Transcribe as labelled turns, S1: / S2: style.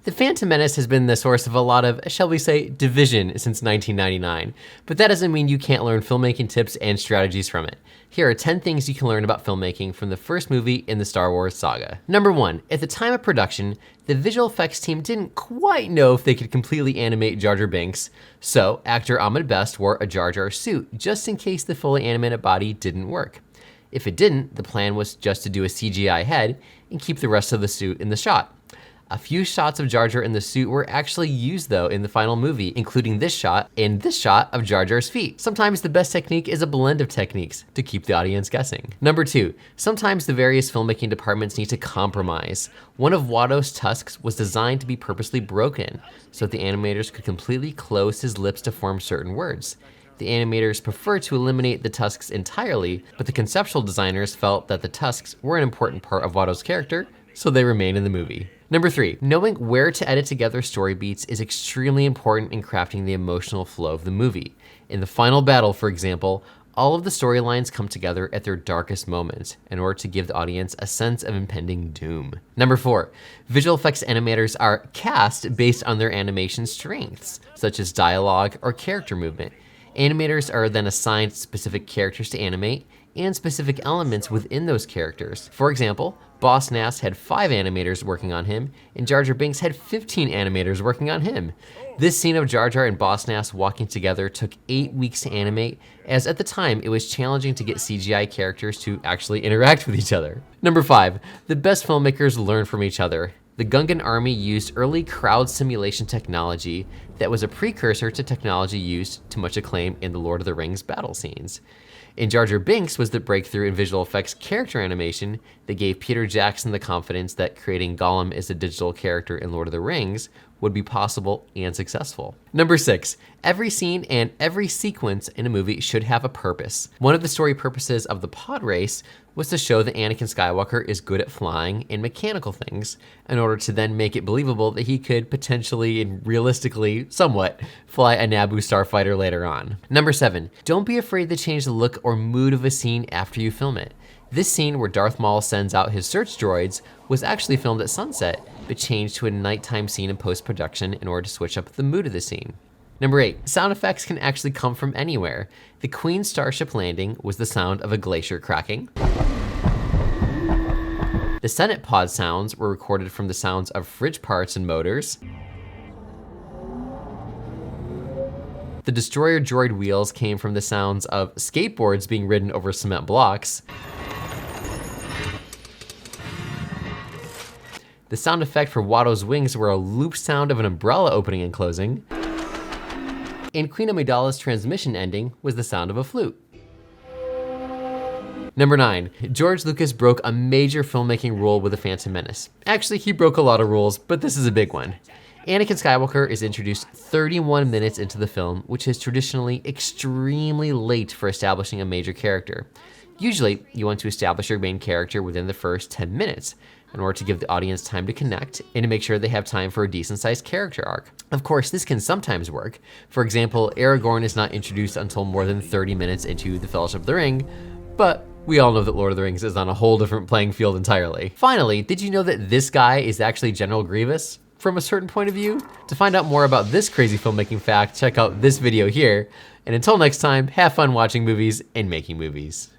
S1: The Phantom Menace has been the source of a lot of, shall we say, division since 1999, but that doesn't mean you can't learn filmmaking tips and strategies from it. Here are 10 things you can learn about filmmaking from the first movie in the Star Wars saga. Number 1, at the time of production, the visual effects team didn't quite know if they could completely animate Jar Jar Binks, so actor Ahmed Best wore a Jar Jar suit just in case the fully animated body didn't work. If it didn't, the plan was just to do a CGI head and keep the rest of the suit in the shot. A few shots of Jar Jar in the suit were actually used though in the final movie, including this shot and this shot of Jar Jar's feet. Sometimes the best technique is a blend of techniques to keep the audience guessing. Number 2, sometimes the various filmmaking departments need to compromise. One of Watto's tusks was designed to be purposely broken so that the animators could completely close his lips to form certain words. The animators prefer to eliminate the tusks entirely, but the conceptual designers felt that the tusks were an important part of Watto's character, so they remain in the movie. Number 3, knowing where to edit together story beats is extremely important in crafting the emotional flow of the movie. In the final battle, for example, all of the storylines come together at their darkest moments in order to give the audience a sense of impending doom. Number 4, visual effects animators are cast based on their animation strengths, such as dialogue or character movement. Animators are then assigned specific characters to animate and specific elements within those characters. For example, Boss Nass had 5 animators working on him, and Jar Jar Binks had 15 animators working on him. This scene of Jar Jar and Boss Nass walking together took 8 weeks to animate, as at the time it was challenging to get CGI characters to actually interact with each other. Number 5, the best filmmakers learn from each other. The Gungan army used early crowd simulation technology that was a precursor to technology used to much acclaim in the Lord of the Rings battle scenes. And Jar Jar Binks was the breakthrough in visual effects character animation that gave Peter Jackson the confidence that creating Gollum as a digital character in Lord of the Rings would be possible and successful. Number 6, every scene and every sequence in a movie should have a purpose. One of the story purposes of the pod race was to show that Anakin Skywalker is good at flying and mechanical things in order to then make it believable that he could potentially and realistically, somewhat, fly a Naboo starfighter later on. Number 7, don't be afraid to change the look or mood of a scene after you film it. This scene where Darth Maul sends out his search droids was actually filmed at sunset, but changed to a nighttime scene in post-production in order to switch up the mood of the scene. Number 8, sound effects can actually come from anywhere. The Queen's starship landing was the sound of a glacier cracking. The Senate pod sounds were recorded from the sounds of fridge parts and motors. The destroyer droid wheels came from the sounds of skateboards being ridden over cement blocks. The sound effect for Watto's wings were a loop sound of an umbrella opening and closing. And Queen Amidala's transmission ending was the sound of a flute. Number 9, George Lucas broke a major filmmaking rule with The Phantom Menace. Actually, he broke a lot of rules, but this is a big one. Anakin Skywalker is introduced 31 minutes into the film, which is traditionally extremely late for establishing a major character. Usually, you want to establish your main character within the first 10 minutes in order to give the audience time to connect and to make sure they have time for a decent-sized character arc. Of course, this can sometimes work. For example, Aragorn is not introduced until more than 30 minutes into The Fellowship of the Ring, but we all know that Lord of the Rings is on a whole different playing field entirely. Finally, did you know that this guy is actually General Grievous from a certain point of view? To find out more about this crazy filmmaking fact, check out this video here. And until next time, have fun watching movies and making movies.